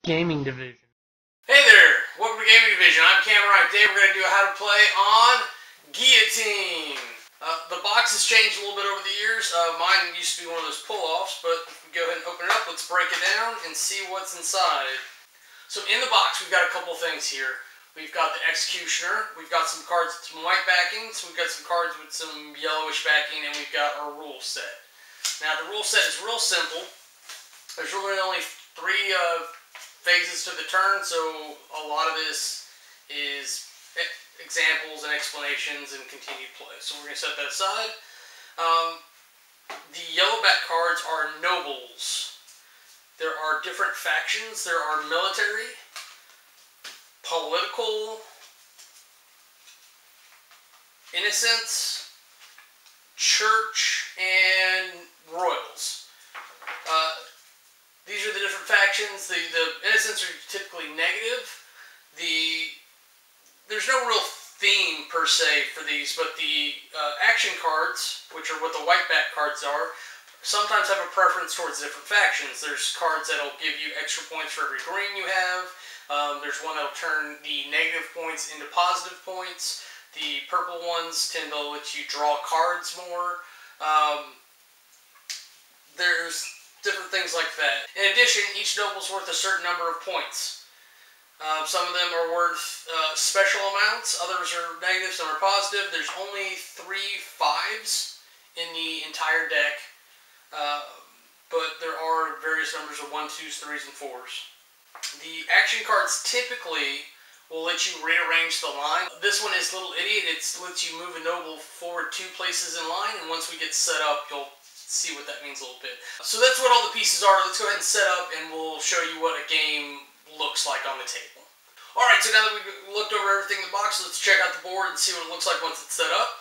Gaming Division. Hey there, welcome to Gaming Division. I'm Cameron. Today we're going to do a how to play on Guillotine. The box has changed a little bit over the years. Mine used to be one of those pull-offs, but if we go ahead and open it up, let's break it down and see what's inside. So in the box, we've got a couple things here. We've got the Executioner, we've got some cards with some white backings, we've got some cards with some yellowish backing, and we've got our rule set. Now the rule set is real simple. There's really only three phases to the turn, so a lot of this is examples and explanations and continued play. So we're going to set that aside. The yellow back cards are nobles. There are different factions. There are military, political, innocents, church, and royals. These are the different factions. The innocents are typically negative. There's no real theme per se for these, but the action cards, which are what the white back cards are, sometimes have a preference towards different factions. There's cards that'll give you extra points for every green you have. There's one that'll turn the negative points into positive points. The purple ones tend to let you draw cards more. There's different things like that. In addition, each noble is worth a certain number of points. Some of them are worth special amounts, others are negative, some are positive. There's only 3 5s in the entire deck, but there are various numbers of 1s, 2s, 3s, and 4s. The action cards typically will let you rearrange the line. This one is Little Idiot. It lets you move a noble forward 2 places in line, and once we get set up, you'll see what that means a little bit. So that's what all the pieces are. Let's go ahead and set up, and we'll show you what a game looks like on the table. Alright, so now that we've looked over everything in the box, let's check out the board and see what it looks like once it's set up.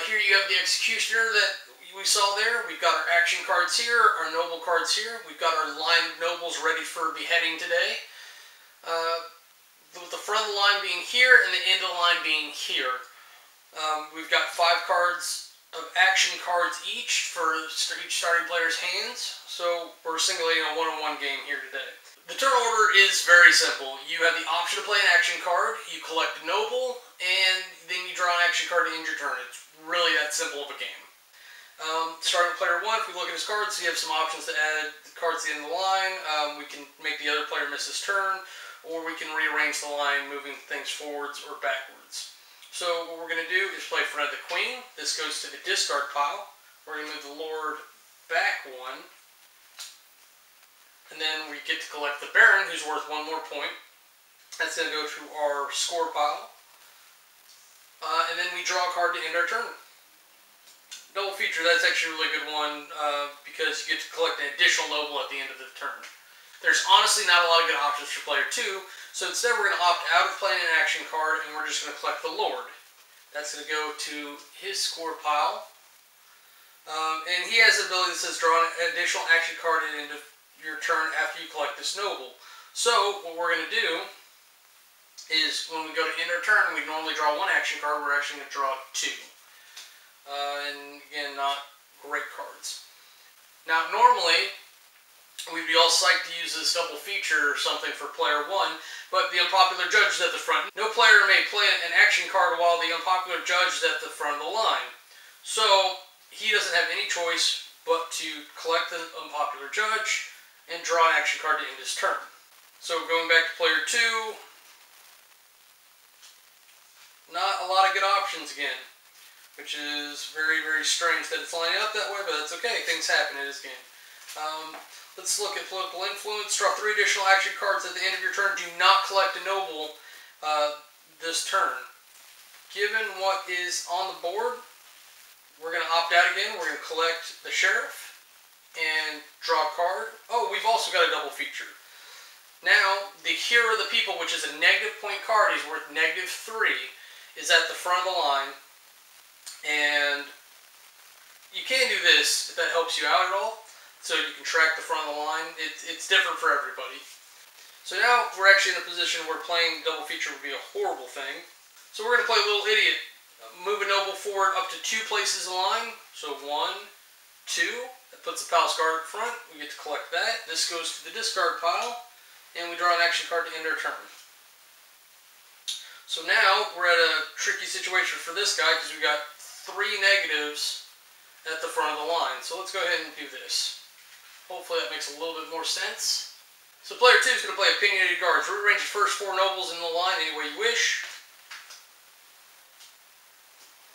Here you have the Executioner that we saw there. We've got our action cards here, our noble cards here. We've got our line of nobles ready for beheading today. With the front of the line being here and the end of the line being here. We've got 5 cards of action cards each for each starting player's hands. So we're simulating a one-on-one game here today. The turn order is very simple. You have the option to play an action card, you collect a noble, and then you draw an action card to end your turn. It's really that simple of a game. Starting with player 1, if we look at his cards, you have some options to add the cards to the end of the line. We can make the other player miss his turn, or we can rearrange the line, moving things forwards or backwards. So what we're going to do is play front of the Queen. This goes to the discard pile. We're going to move the Lord back 1. And then we get to collect the Baron, who's worth 1 more point. That's going to go to our score pile. And then we draw a card to end our turn. Double feature, that's actually a really good one because you get to collect an additional noble at the end of the turn. There's honestly not a lot of good options for player 2, so instead we're going to opt out of playing an action card and we're just going to collect the Lord. That's going to go to his score pile. And he has the ability that says draw an additional action card at the end of your turn after you collect this noble. So what we're going to do is when we go to end our turn, we normally draw 1 action card, we're actually going to draw 2. And again, not great cards. Now normally we'd be all psyched to use this double feature or something for player 1, but the unpopular judge is at the front. No player may play an action card while the unpopular judge is at the front of the line. So he doesn't have any choice but to collect the unpopular judge and draw an action card to end his turn. So going back to player 2, not a lot of good options again, which is very, very strange that it's lining up that way, but that's okay. Things happen in this game. Let's look at political influence. Draw 3 additional action cards at the end of your turn. Do not collect a noble this turn. Given what is on the board, we're going to opt out again. We're going to collect the sheriff and draw a card. Oh, we've also got a double feature. Now, the Hero of the People, which is a negative point card, is worth -3, is at the front of the line. And you can do this if that helps you out at all, so you can track the front of the line. It's different for everybody. So now we're actually in a position where playing double feature would be a horrible thing. So we're going to play Little Idiot. Move a noble forward up to 2 places in line. So 1, 2. That puts the Callous Guard up front. We get to collect that. This goes to the discard pile. and we draw an action card to end our turn. So now we're at a tricky situation for this guy because we've got 3 negatives at the front of the line. So let's go ahead and do this. Hopefully that makes a little bit more sense. So player 2 is going to play Opinionated Guards. Rearrange the first 4 nobles in the line any way you wish.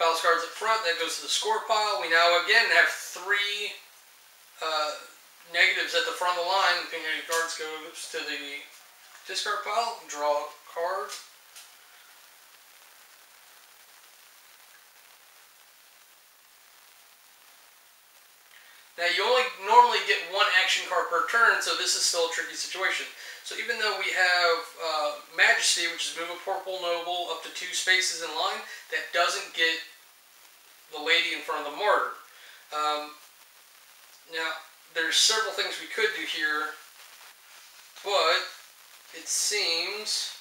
Callous Guards up front, that goes to the score pile. We now again have 3 negatives at the front of the line. Opinionated Guards goes to the discard pile. Draw a card. Now you only normally get 1 action card per turn, so this is still a tricky situation. So even though we have Majesty, which is move a purple noble up to 2 spaces in line, that doesn't get the lady in front of the martyr. Now there's several things we could do here, but it seems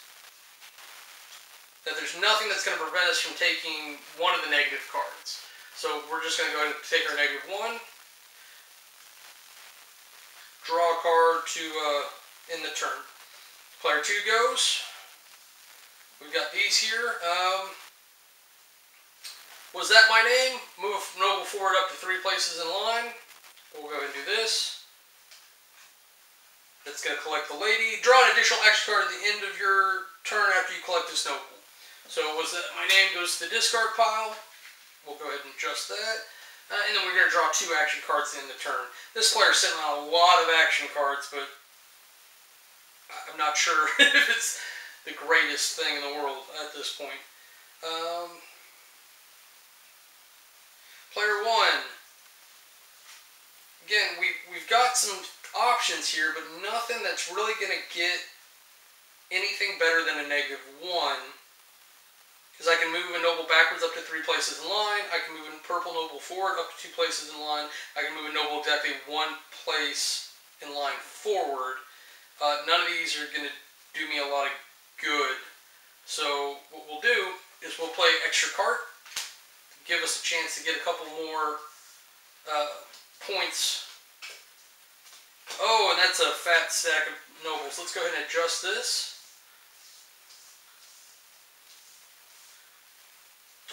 that there's nothing that's going to prevent us from taking one of the negative cards. So we're just going to go ahead and take our -1. Draw a card to end the turn. Player 2 goes. We've got these here. Was that my name? Move a noble forward up to 3 places in line. We'll go ahead and do this. That's going to collect the lady. Draw an additional action card at the end of your turn after you collect this noble. So was that my name goes to the discard pile. We'll go ahead and adjust that. And then we're going to draw 2 action cards in the turn. This player's sitting on a lot of action cards, but I'm not sure if it's the greatest thing in the world at this point. Player 1. Again, we've got some options here, but nothing that's really going to get anything better than a -1. Because I can move a noble backwards up to 3 places in line. I can move a purple noble forward up to 2 places in line. I can move a noble exactly 1 place in line forward. None of these are going to do me a lot of good. So what we'll do is we'll play extra card to give us a chance to get a couple more points. Oh, and that's a fat stack of nobles. Let's go ahead and adjust this.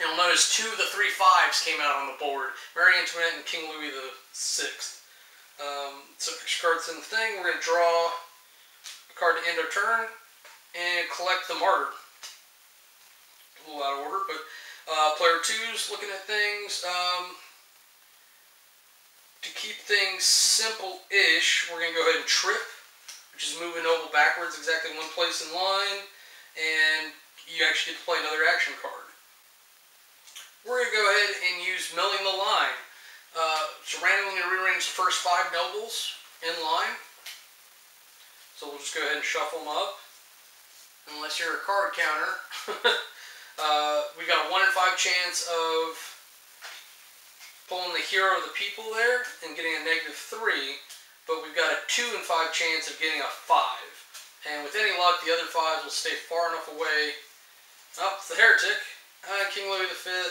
You'll notice 2 of the 3 5s came out on the board. Marie Antoinette and King Louis VI. So extra cards in the thing. We're going to draw a card to end our turn and collect the martyr. A little out of order, but player 2's looking at things. To keep things simple-ish, we're going to go ahead and trip, which is move a noble backwards exactly 1 place in line, and you actually get to play another action card. We're going to go ahead and use milling the line. So randomly rearrange the first 5 nobles in line. So we'll just go ahead and shuffle them up. Unless you're a card counter. We've got a 1 in 5 chance of pulling the hero of the people there and getting a -3. But we've got a 2 in 5 chance of getting a 5. And with any luck, the other 5s will stay far enough away. Oh, it's the heretic. King Louis V.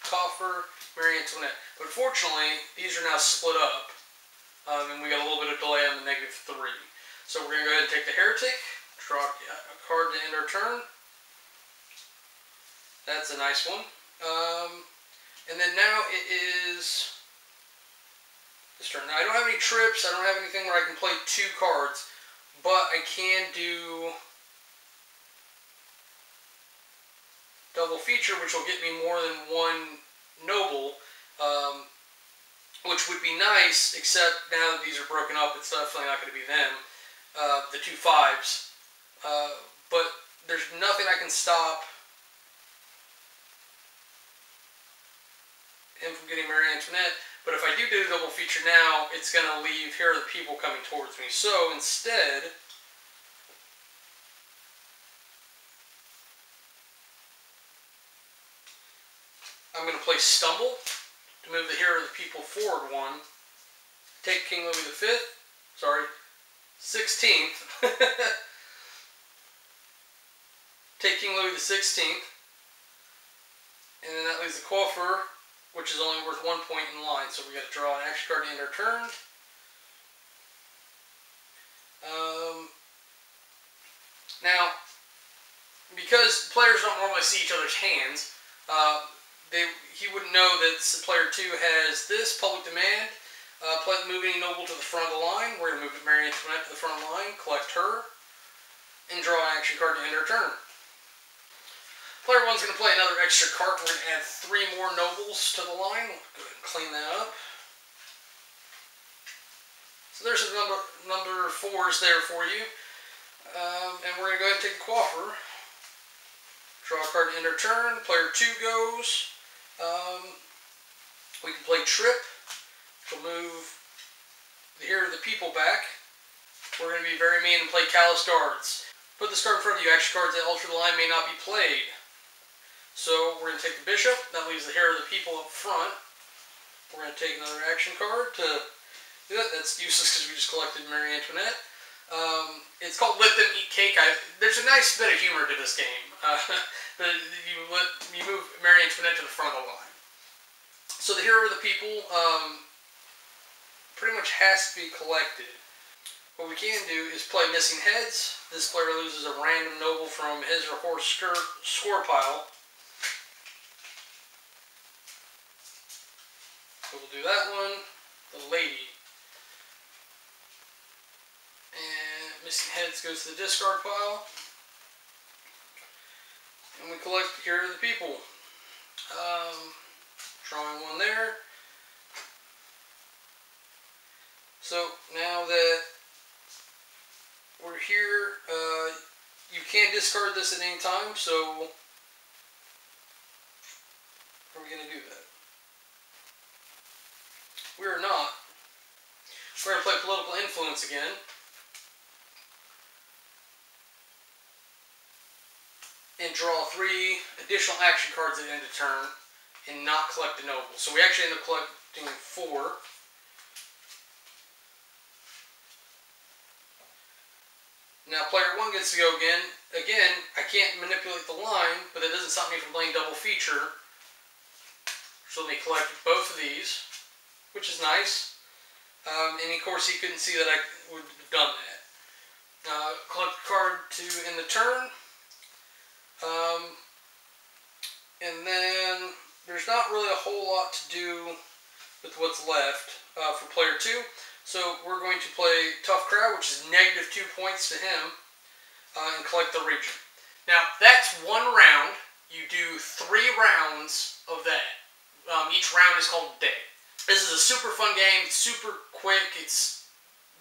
Coffer, Marie Antoinette. But fortunately, these are now split up. And we got a little bit of delay on the -3. So we're going to go ahead and take the heretic. Draw a card to end our turn. That's a nice one. And then now it is this turn. Now I don't have any trips. I don't have anything where I can play 2 cards. But I can do double feature, which will get me more than 1 noble, which would be nice, except now that these are broken up, it's definitely not going to be them, the 2 5s. But there's nothing I can stop him from getting Marie Antoinette. But if I do the double feature now, it's going to leave here are the people coming towards me. So instead, I'm going to play Stumble to move the hero of the people forward 1. Take King Louis V. Sorry, 16th. Take King Louis XVI. And then that leaves the Coffer, which is only worth 1 point in line. So we got to draw an action card to end our turn. Now, because players don't normally see each other's hands, he wouldn't know that player 2 has this, Public Demand, move any noble to the front of the line. We're going to move Marie Antoinette to the front of the line, collect her, and draw an action card to end her turn. Player 1's going to play another extra card. We're going to add 3 more nobles to the line. We'll go ahead and clean that up. So there's some number 4s there for you. And we're going to go ahead and take the Coiffer. Draw a card to end her turn. Player 2 goes. We can play Trip. We'll move the Hero of the People back. We're going to be very mean and play Callous Guards. Put this card in front of you. Action cards that alter the line may not be played. So we're going to take the Bishop. That leaves the Hero of the People up front. We're going to take another action card to do that. That's useless because we just collected Marie Antoinette. It's called Let Them Eat Cake. There's a nice bit of humor to this game. You move Marie Antoinette to the front of the line. So the Hero of the People pretty much has to be collected. What we can do is play Missing Heads. This player loses a random noble from his or her score pile. So we'll do that one. The Lady. And Missing Heads goes to the discard pile. And we collect the Hero of the People. Drawing one there. So now that we're here, you can discard this at any time, so how are we going to do that? We are not. We're going to play Political Influence again. And draw 3 additional action cards at the end of turn and not collect a noble. So we actually end up collecting 4. Now player 1 gets to go again. Again, I can't manipulate the line, but it doesn't stop me from playing double feature. So let me collect both of these, which is nice. And of course he couldn't see that I would have done that. Collect a card to end the turn. And then there's not really a whole lot to do with what's left for player 2. So we're going to play Tough Crowd, which is -2 points to him, and collect the region. Now that's 1 round. You do 3 rounds of that. Each round is called a day. This is a super fun game. It's super quick. It's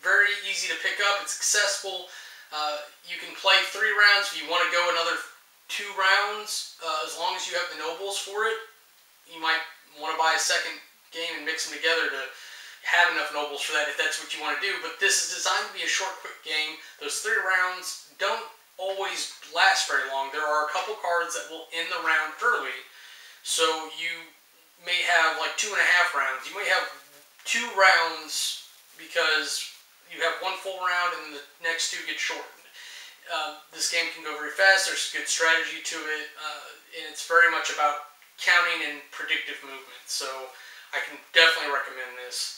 very easy to pick up. It's accessible. You can play 3 rounds if you want to go another 2 rounds, as long as you have the nobles for it. You might want to buy a second game and mix them together to have enough nobles for that if that's what you want to do. But this is designed to be a short, quick game. Those 3 rounds don't always last very long. There are a couple cards that will end the round early, so you may have like 2.5 rounds. You may have 2 rounds because you have 1 full round and the next 2 get shortened. This game can go very fast. There's good strategy to it, and it's very much about counting and predictive movement. So I can definitely recommend this.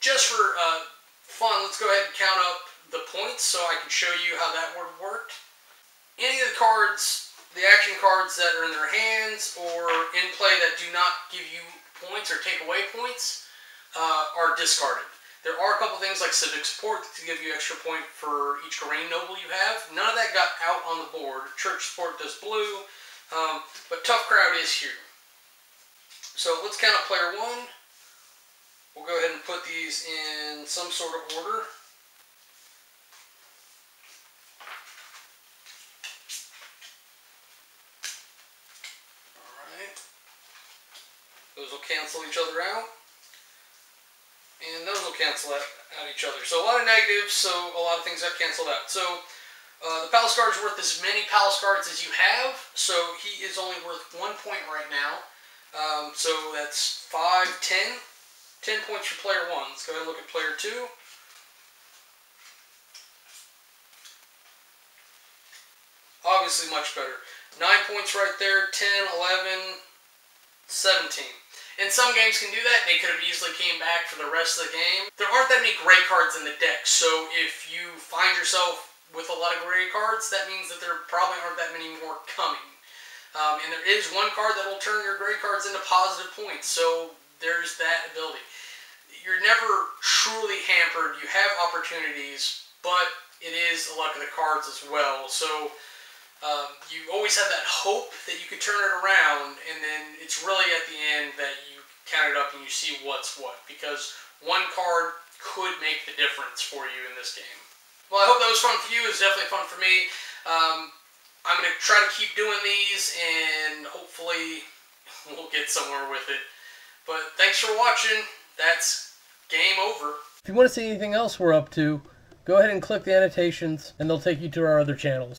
Just for fun, let's go ahead and count up the points so I can show you how that would work. Any of the cards, the action cards that are in their hands or in play that do not give you points or take away points are discarded. There are a couple things like civic support to give you extra point for each green noble you have. None of that got out on the board. Church support does blue, but Tough Crowd is here. So let's count up player 1. We'll go ahead and put these in some sort of order. Alright. Those will cancel each other out. And those will cancel out each other. So a lot of negatives, so a lot of things got canceled out. So the Palace Guard is worth as many Palace Guards as you have. So he is only worth 1 point right now. So that's 5, 10. 10 points for player 1. Let's go ahead and look at player 2. Obviously much better. 9 points right there, 10, 11, 17. And some games can do that. They could have easily came back for the rest of the game. There aren't that many gray cards in the deck, so if you find yourself with a lot of gray cards, that means that there probably aren't that many more coming. And there is one card that will turn your gray cards into positive points, so there's that ability. You're never truly hampered. You have opportunities, but it is the luck of the cards as well. So you always have that hope that you could turn it around, and then it's really at the end that you count it up and you see what's what, because one card could make the difference for you in this game. Well, I hope that was fun for you. It was definitely fun for me. I'm going to try to keep doing these, and hopefully we'll get somewhere with it. But thanks for watching. That's game over. If you want to see anything else we're up to, go ahead and click the annotations, and they'll take you to our other channels.